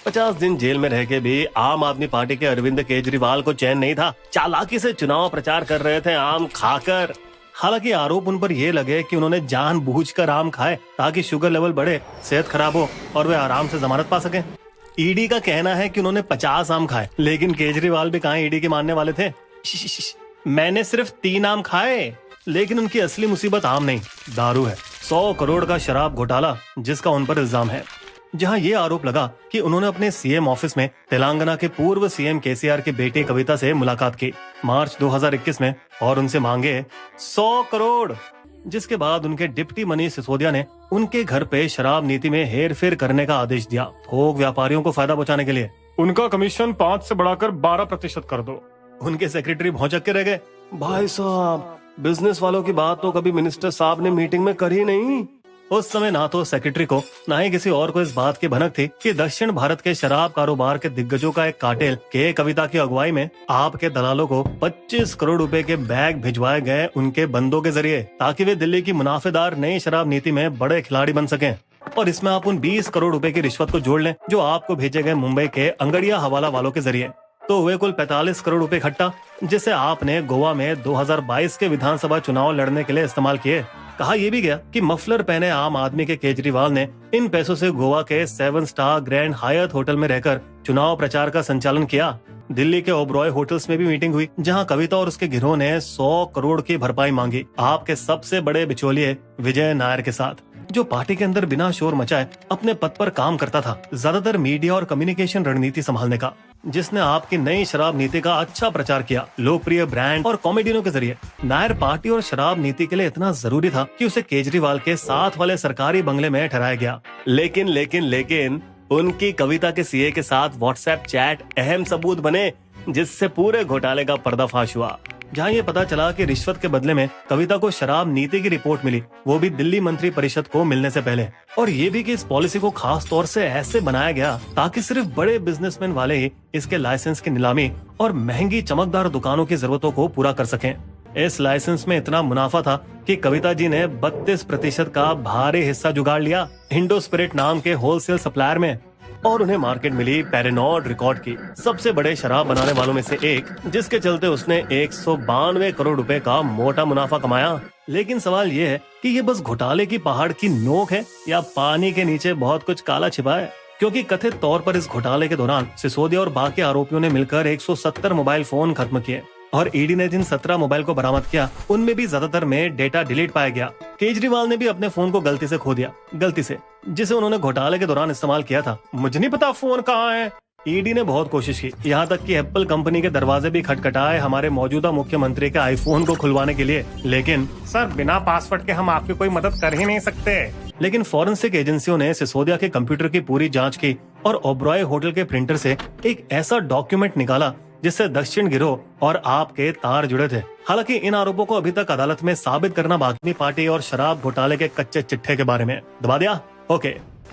50 दिन जेल में रह के भी आम आदमी पार्टी के अरविंद केजरीवाल को चैन नहीं था। चालाकी से चुनाव प्रचार कर रहे थे आम खाकर। हालांकि आरोप उन पर ये लगे कि उन्होंने जानबूझकर आम खाए ताकि शुगर लेवल बढ़े, सेहत खराब हो और वे आराम से जमानत पा सकें। ईडी का कहना है कि उन्होंने 50 आम खाए, लेकिन केजरीवाल भी कहाँ ईडी के मानने वाले थे। मैंने सिर्फ 3 आम खाए, लेकिन उनकी असली मुसीबत आम नहीं, दारू है। 100 करोड़ का शराब घोटाला जिसका उन पर इल्जाम है, जहां ये आरोप लगा कि उन्होंने अपने सीएम ऑफिस में तेलंगाना के पूर्व सीएम केसीआर की बेटी कविता से मुलाकात की मार्च 2021 में और उनसे मांगे 100 करोड़, जिसके बाद उनके डिप्टी मनीष सिसोदिया ने उनके घर पे शराब नीति में हेर फेर करने का आदेश दिया, थोक व्यापारियों को फायदा पहुंचाने के लिए। उनका कमीशन 5 से बढ़ाकर 12% कर दो। उनके सेक्रेटरी भौचक के रह गए। भाई साहब, बिजनेस वालों की बात तो कभी मिनिस्टर साहब ने मीटिंग में करी नहीं। उस समय ना तो सेक्रेटरी को ना ही किसी और को इस बात की भनक थी कि दक्षिण भारत के शराब कारोबार के दिग्गजों का एक कार्टेल के कविता की अगुवाई में आपके दलालों को 25 करोड़ रुपए के बैग भिजवाए गए उनके बंदों के जरिए, ताकि वे दिल्ली की मुनाफेदार नई शराब नीति में बड़े खिलाड़ी बन सकें। और इसमें आप उन 20 करोड़ रुपए की रिश्वत को जोड़ लें जो आपको भेजे गए मुंबई के अंगड़िया हवाला वालों के जरिए, तो हुए कुल 45 करोड़ रुपए इकट्ठा, जिसे आपने गोवा में 2022 के विधानसभा चुनाव लड़ने के लिए इस्तेमाल किए। कहा यह भी गया कि मफलर पहने आम आदमी के केजरीवाल ने इन पैसों से गोवा के 7 स्टार ग्रैंड हायत होटल में रहकर चुनाव प्रचार का संचालन किया। दिल्ली के ओबरॉय होटल्स में भी मीटिंग हुई, जहां कविता और उसके गिरोह ने 100 करोड़ की भरपाई मांगी आपके सबसे बड़े बिचौलिए विजय नायर के साथ, जो पार्टी के अंदर बिना शोर मचाए अपने पद पर काम करता था, ज्यादातर मीडिया और कम्युनिकेशन रणनीति संभालने का, जिसने आपकी नई शराब नीति का अच्छा प्रचार किया लोकप्रिय ब्रांड और कॉमेडियनों के जरिए। नायर पार्टी और शराब नीति के लिए इतना जरूरी था कि उसे केजरीवाल के साथ वाले सरकारी बंगले में ठहराया गया। लेकिन उनकी कविता के सीए के साथ व्हाट्सएप चैट अहम सबूत बने, जिससे पूरे घोटाले का पर्दाफाश हुआ। जहां ये पता चला कि रिश्वत के बदले में कविता को शराब नीति की रिपोर्ट मिली, वो भी दिल्ली मंत्री परिषद को मिलने से पहले, और ये भी कि इस पॉलिसी को खास तौर से ऐसे बनाया गया ताकि सिर्फ बड़े बिजनेसमैन वाले ही इसके लाइसेंस की नीलामी और महंगी चमकदार दुकानों की जरूरतों को पूरा कर सकें। इस लाइसेंस में इतना मुनाफा था कि कविता जी ने 32% का भारी हिस्सा जुगाड़ लिया इंडो स्पिरिट नाम के होलसेल सप्लायर में, और उन्हें मार्केट मिली पैरेनॉर्ड रिकॉर्ड की सबसे बड़े शराब बनाने वालों में से एक, जिसके चलते उसने 192 करोड़ रुपए का मोटा मुनाफा कमाया। लेकिन सवाल ये है कि ये बस घोटाले की पहाड़ की नोक है या पानी के नीचे बहुत कुछ काला छिपा है, क्योंकि कथित तौर पर इस घोटाले के दौरान सिसोदिया और बाकी आरोपियों ने मिलकर 170 मोबाइल फोन खत्म किए, और ईडी ने जिन 17 मोबाइल को बरामद किया उनमें भी ज्यादातर में डेटा डिलीट पाया गया। केजरीवाल ने भी अपने फोन को गलती से खो दिया, जिसे उन्होंने घोटाले के दौरान इस्तेमाल किया था। मुझे नहीं पता फोन कहाँ है। ईडी ने बहुत कोशिश की, यहाँ तक कि एप्पल कंपनी के दरवाजे भी खटखटाए हमारे मौजूदा मुख्यमंत्री के आईफोन को खुलवाने के लिए, लेकिन सर बिना पासवर्ड के हम आपकी कोई मदद कर ही नहीं सकते। लेकिन फॉरेंसिक एजेंसियों ने सिसोदिया के कंप्यूटर की पूरी जांच की और ओबरॉय होटल के प्रिंटर से एक ऐसा डॉक्यूमेंट निकाला जिससे दक्षिण गिरोह और आपके तार जुड़े थे। हालांकि इन आरोपों को अभी तक अदालत में साबित करना बाकी पार्टी और शराब घोटाले के कच्चे चिट्ठे के बारे में दबा दिया। ओके,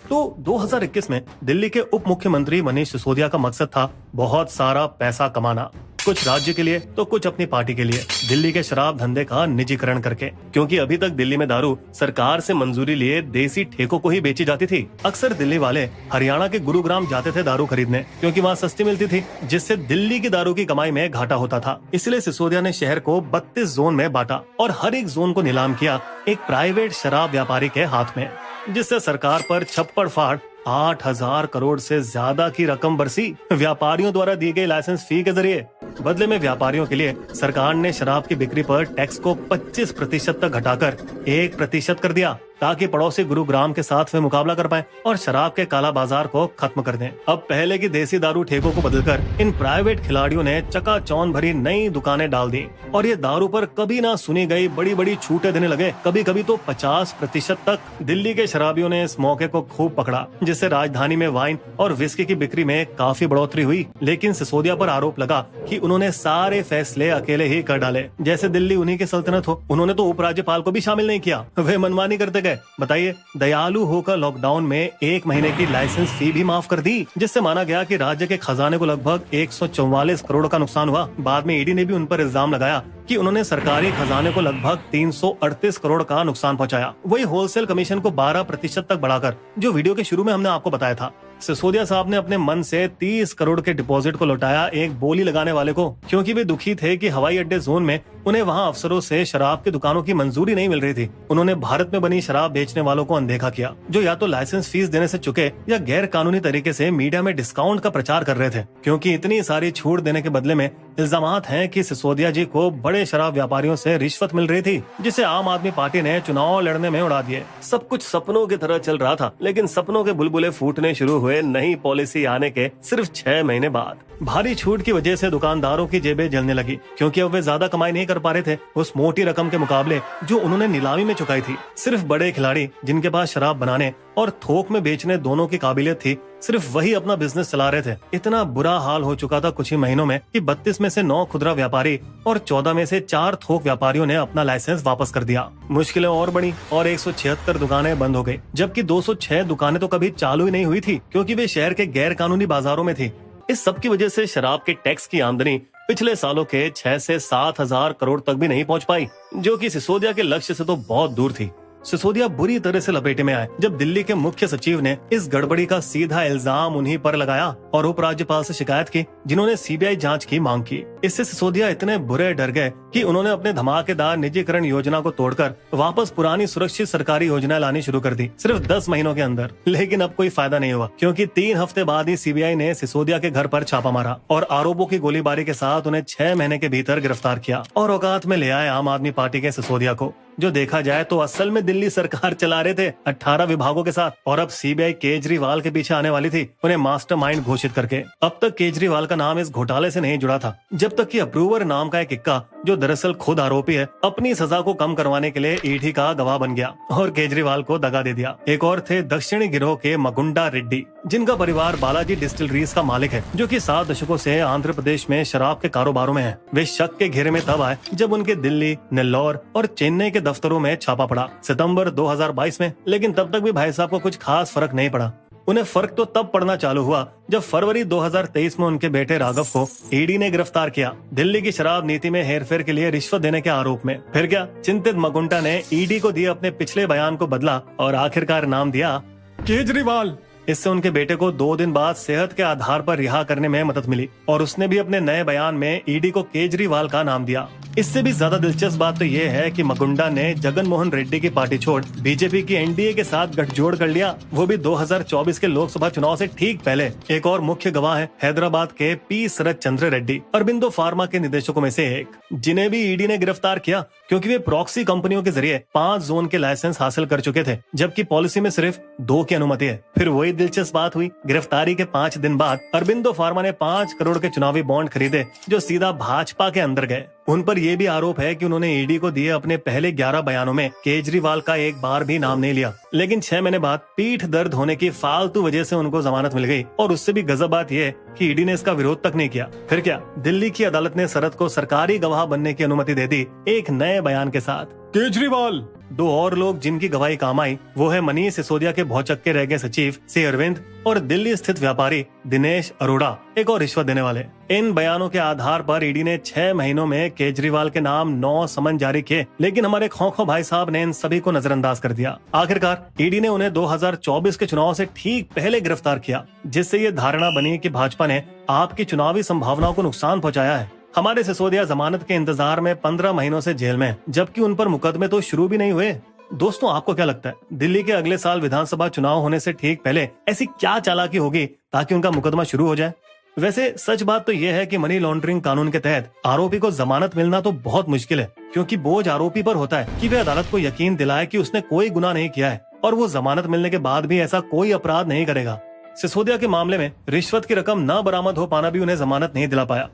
तो 2021 में दिल्ली के उप मुख्यमंत्री मनीष सिसोदिया का मकसद था बहुत सारा पैसा कमाना, कुछ राज्य के लिए तो कुछ अपनी पार्टी के लिए, दिल्ली के शराब धंधे का निजीकरण करके, क्योंकि अभी तक दिल्ली में दारू सरकार से मंजूरी लिए देसी ठेकों को ही बेची जाती थी। अक्सर दिल्ली वाले हरियाणा के गुरुग्राम जाते थे दारू खरीदने, क्योंकि वहाँ सस्ती मिलती थी, जिससे दिल्ली की दारू की कमाई में घाटा होता था। इसलिए सिसोदिया ने शहर को 32 जोन में बांटा और हर एक जोन को नीलाम किया एक प्राइवेट शराब व्यापारी के हाथ में, जिससे सरकार पर छप्पड़ फाड़ 8,000 करोड़ से ज्यादा की रकम बरसी व्यापारियों द्वारा दी गई लाइसेंस फी के जरिए। बदले में व्यापारियों के लिए सरकार ने शराब की बिक्री पर टैक्स को 25% तक घटाकर 1% कर दिया, ताकि पड़ोसी गुरुग्राम के साथ वे मुकाबला कर पाएं और शराब के काला बाजार को खत्म कर दें। अब पहले की देसी दारू ठेकों को बदलकर इन प्राइवेट खिलाड़ियों ने चकाचौंध भरी नई दुकानें डाल दी और ये दारू पर कभी ना सुनी गई बड़ी बड़ी छूटें देने लगे, कभी कभी तो 50% तक। दिल्ली के शराबियों ने इस मौके को खूब पकड़ा, जिससे राजधानी में वाइन और विस्की की बिक्री में काफी बढ़ोतरी हुई। लेकिन सिसोदिया पर आरोप लगा कि उन्होंने सारे फैसले अकेले ही कर डाले, जैसे दिल्ली उन्हीं की सल्तनत हो। उन्होंने तो उपराज्यपाल को भी शामिल नहीं किया, वे मनमानी करते गए। बताइए, दयालु होकर लॉकडाउन में 1 महीने की लाइसेंस फी भी माफ कर दी, जिससे माना गया कि राज्य के खजाने को लगभग 144 करोड़ का नुकसान हुआ। बाद में ईडी ने भी उन पर इल्जाम लगाया कि उन्होंने सरकारी खजाने को लगभग 338 करोड़ का नुकसान पहुंचाया। वही होलसेल कमीशन को 12% तक बढ़ाकर, जो वीडियो के शुरू में हमने आपको बताया था। सिसोदिया साहब ने अपने मन से 30 करोड़ के डिपॉजिट को लौटाया एक बोली लगाने वाले को, क्योंकि वे दुखी थे कि हवाई अड्डे जोन में उन्हें वहां अफसरों से शराब की दुकानों की मंजूरी नहीं मिल रही थी। उन्होंने भारत में बनी शराब बेचने वालों को अनदेखा किया, जो या तो लाइसेंस फीस देने से चुके या गैर कानूनी तरीके से मीडिया में डिस्काउंट का प्रचार कर रहे थे। क्योंकि इतनी सारी छूट देने के बदले में इल्जामात हैं कि सिसोदिया जी को बड़े शराब व्यापारियों से रिश्वत मिल रही थी, जिसे आम आदमी पार्टी ने चुनाव लड़ने में उड़ा दिए। सब कुछ सपनों की तरह चल रहा था, लेकिन सपनों के बुलबुले फूटने शुरू हुए नई पॉलिसी आने के सिर्फ 6 महीने बाद। भारी छूट की वजह से दुकानदारों की जेबें जलने लगी, क्योंकि अब वे ज्यादा कमाई नहीं कर पा रहे थे उस मोटी रकम के मुकाबले जो उन्होंने नीलामी में चुकाई थी। सिर्फ बड़े खिलाड़ी जिनके पास शराब बनाने और थोक में बेचने दोनों की काबिलियत थी, सिर्फ वही अपना बिजनेस चला रहे थे। इतना बुरा हाल हो चुका था कुछ ही महीनों में कि 32 में से 9 खुदरा व्यापारी और 14 में से 4 थोक व्यापारियों ने अपना लाइसेंस वापस कर दिया। मुश्किलें और बढ़ी और 176 दुकानें बंद हो गई, जबकि 206 दुकानें तो कभी चालू ही नहीं हुई थी, क्योंकि वे शहर के गैर कानूनी बाजारों में थी। इस सब की वजह से शराब के टैक्स की आमदनी पिछले सालों के 6 से 7 हजार करोड़ तक भी नहीं पहुंच पाई, जो कि सिसोदिया के लक्ष्य से तो बहुत दूर थी। सिसोदिया बुरी तरह से लपेटे में आए जब दिल्ली के मुख्य सचिव ने इस गड़बड़ी का सीधा इल्जाम उन्हीं पर लगाया और उपराज्यपाल से शिकायत की, जिन्होंने सीबीआई जांच की मांग की। इससे सिसोदिया इतने बुरे डर गए कि उन्होंने अपने धमाकेदार निजीकरण योजना को तोड़कर वापस पुरानी सुरक्षित सरकारी योजना लानी शुरू कर दी, सिर्फ 10 महीनों के अंदर। लेकिन अब कोई फायदा नहीं हुआ, क्योंकि 3 हफ्ते बाद ही सीबीआई ने सिसोदिया के घर पर छापा मारा और आरोपों की गोलीबारी के साथ उन्हें 6 महीने के भीतर गिरफ्तार किया और औकात में ले आए आम आदमी पार्टी के सिसोदिया को, जो देखा जाए तो असल में दिल्ली सरकार चला रहे थे 18 विभागों के साथ। और अब सीबीआई केजरीवाल के पीछे आने वाली थी, उन्हें मास्टरमाइंड घोषित करके। अब तक केजरीवाल का नाम इस घोटाले से नहीं जुड़ा था, जब तक कि अप्रूवर नाम का एक इक्का, जो दरअसल खुद आरोपी है, अपनी सजा को कम करवाने के लिए ईडी का गवाह बन गया और केजरीवाल को दगा दे दिया। एक और थे दक्षिणी गिरोह के मगुंडा रेड्डी, जिनका परिवार बालाजी डिस्टिलरीज का मालिक है, जो कि 7 दशकों से आंध्र प्रदेश में शराब के कारोबारों में है। वे शक के घेरे में तब आए जब उनके दिल्ली, नेल्लौर और चेन्नई के दफ्तरों में छापा पड़ा सितंबर 2022 में। लेकिन तब तक भी भाई साहब को कुछ खास फर्क नहीं पड़ा। उन्हें फर्क तो तब पड़ना चालू हुआ जब फरवरी 2023 में उनके बेटे राघव को ईडी ने गिरफ्तार किया, दिल्ली की शराब नीति में हेरफेर के लिए रिश्वत देने के आरोप में। फिर क्या, चिंतित मगुंटा ने ईडी को दिए अपने पिछले बयान को बदला और आखिरकार नाम दिया केजरीवाल। इससे उनके बेटे को 2 दिन बाद सेहत के आधार पर रिहा करने में मदद मिली और उसने भी अपने नए बयान में ईडी को केजरीवाल का नाम दिया। इससे भी ज्यादा दिलचस्प बात तो ये है कि मगुंडा ने जगन मोहन रेड्डी की पार्टी छोड़ बीजेपी की एनडीए के साथ गठजोड़ कर लिया, वो भी 2024 के लोकसभा चुनाव से ठीक पहले। एक और मुख्य गवाह है हैदराबाद के पी शरद चंद्र रेड्डी, अरबिंदो फार्मा के निदेशकों में से एक, जिन्हें भी ईडी ने गिरफ्तार किया क्योंकि वे प्रॉक्सी कंपनियों के जरिए 5 जोन के लाइसेंस हासिल कर चुके थे, जबकि पॉलिसी में सिर्फ 2 की अनुमति है। फिर वही दिलचस्प बात हुई, गिरफ्तारी के 5 दिन बाद अरबिंदो फार्मा ने 5 करोड़ के चुनावी बॉन्ड खरीदे, जो सीधा भाजपा के अंदर गए। उन पर यह भी आरोप है कि उन्होंने ईडी को दिए अपने पहले 11 बयानों में केजरीवाल का एक बार भी नाम नहीं लिया। लेकिन 6 महीने बाद पीठ दर्द होने की फालतू वजह से उनको जमानत मिल गई और उससे भी गजब बात यह कि ईडी ने इसका विरोध तक नहीं किया। फिर क्या, दिल्ली की अदालत ने शरद को सरकारी गवाह बनने की अनुमति दे दी एक नए बयान के साथ। केजरीवाल 2 और लोग जिनकी गवाही काम आई, वो है मनीष सिसोदिया के भौचक्के रह गए सचिव सी अरविंद और दिल्ली स्थित व्यापारी दिनेश अरोड़ा, एक और रिश्वत देने वाले। इन बयानों के आधार पर ईडी ने 6 महीनों में केजरीवाल के नाम 9 समन जारी किए, लेकिन हमारे खौखो भाई साहब ने इन सभी को नजरअंदाज कर दिया। आखिरकार ईडी ने उन्हें 2024 के चुनाव से ठीक पहले गिरफ्तार किया, जिससे ये धारणा बनी कि भाजपा ने आपकी चुनावी संभावनाओं को नुकसान पहुंचाया है। हमारे सिसोदिया जमानत के इंतजार में 15 महीनों से जेल में, जबकि उन पर मुकदमे तो शुरू भी नहीं हुए। दोस्तों, आपको क्या लगता है, दिल्ली के अगले साल विधानसभा चुनाव होने से ठीक पहले ऐसी क्या चालाकी होगी ताकि उनका मुकदमा शुरू हो जाए? वैसे सच बात तो यह है कि मनी लॉन्ड्रिंग कानून के तहत आरोपी को जमानत मिलना तो बहुत मुश्किल है, क्योंकि बोझ आरोपी पर होता है कि वह अदालत को यकीन दिलाए कि उसने कोई गुनाह नहीं किया है और वो जमानत मिलने के बाद भी ऐसा कोई अपराध नहीं करेगा। सिसोदिया के मामले में रिश्वत की रकम न बरामद हो पाना भी उन्हें जमानत नहीं दिला पाया।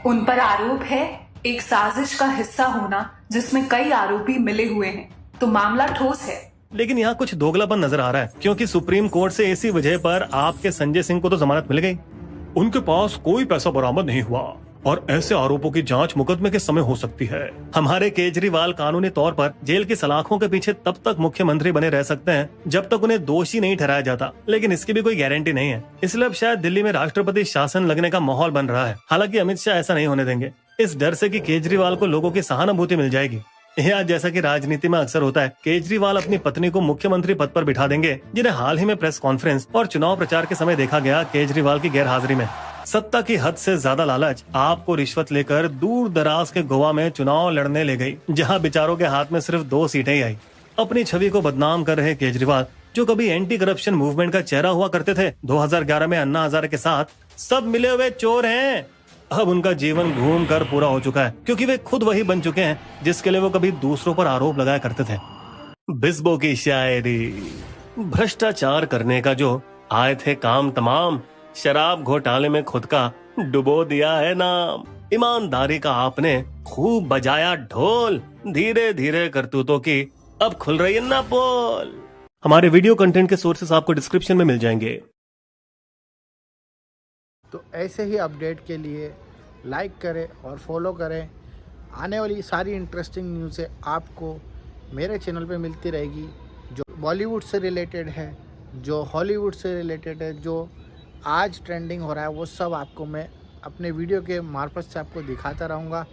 उन पर आरोप है एक साजिश का हिस्सा होना, जिसमें कई आरोपी मिले हुए हैं, तो मामला ठोस है। लेकिन यहाँ कुछ दोगलापन नजर आ रहा है, क्योंकि सुप्रीम कोर्ट से इसी वजह पर आपके संजय सिंह को तो जमानत मिल गई। उनके पास कोई पैसा बरामद नहीं हुआ और ऐसे आरोपों की जांच मुकदमे के समय हो सकती है। हमारे केजरीवाल कानूनी तौर पर जेल की सलाखों के पीछे तब तक मुख्यमंत्री बने रह सकते हैं जब तक उन्हें दोषी नहीं ठहराया जाता, लेकिन इसकी भी कोई गारंटी नहीं है। इसलिए अब शायद दिल्ली में राष्ट्रपति शासन लगने का माहौल बन रहा है। हालांकि अमित शाह ऐसा नहीं होने देंगे, इस डर से कि केजरीवाल को लोगों की सहानुभूति मिल जाएगी। या जैसा कि राजनीति में अक्सर होता है, केजरीवाल अपनी पत्नी को मुख्यमंत्री पद पर बिठा देंगे, जिन्हें हाल ही में प्रेस कॉन्फ्रेंस और चुनाव प्रचार के समय देखा गया केजरीवाल की गैरहाजिरी में। सत्ता की हद से ज्यादा लालच आपको रिश्वत लेकर दूर दराज के गोवा में चुनाव लड़ने ले गई, जहां बेचारों के हाथ में सिर्फ 2 सीटें ही आई। अपनी छवि को बदनाम कर रहे केजरीवाल, जो कभी एंटी करप्शन मूवमेंट का चेहरा हुआ करते थे, 2011 में अन्ना हजारे के साथ सब मिले हुए चोर हैं। अब उनका जीवन घूम कर पूरा हो चुका है, क्योंकि वे खुद वही बन चुके हैं जिसके लिए वो कभी दूसरों पर आरोप लगाया करते थे। बिस्बो की शायरी, भ्रष्टाचार करने का जो आए थे काम तमाम, शराब घोटाले में खुद का डुबो दिया है नाम। ईमानदारी का आपने खूब बजाया ढोल, धीरे धीरे करतूतों की अब खुल रही है ना पोल। हमारे वीडियो कंटेंट के सोर्सेस आपको डिस्क्रिप्शन में मिल जाएंगे। तो ऐसे ही अपडेट के लिए लाइक करें और फॉलो करें। आने वाली सारी इंटरेस्टिंग न्यूज़ें आपको मेरे चैनल पे मिलती रहेगी, जो बॉलीवुड से रिलेटेड है, जो हॉलीवुड से रिलेटेड है, जो आज ट्रेंडिंग हो रहा है, वो सब आपको मैं अपने वीडियो के मार्फत से आपको दिखाता रहूँगा।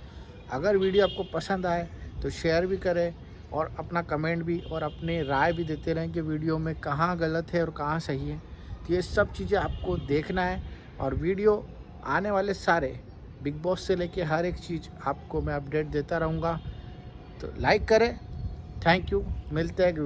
अगर वीडियो आपको पसंद आए तो शेयर भी करें और अपना कमेंट भी और अपनी राय भी देते रहें कि वीडियो में कहाँ गलत है और कहाँ सही है। तो ये सब चीज़ें आपको देखना है और वीडियो आने वाले सारे बिग बॉस से लेके हर एक चीज़ आपको मैं अपडेट देता रहूँगा। तो लाइक करें। Thank you. मिलते हैं।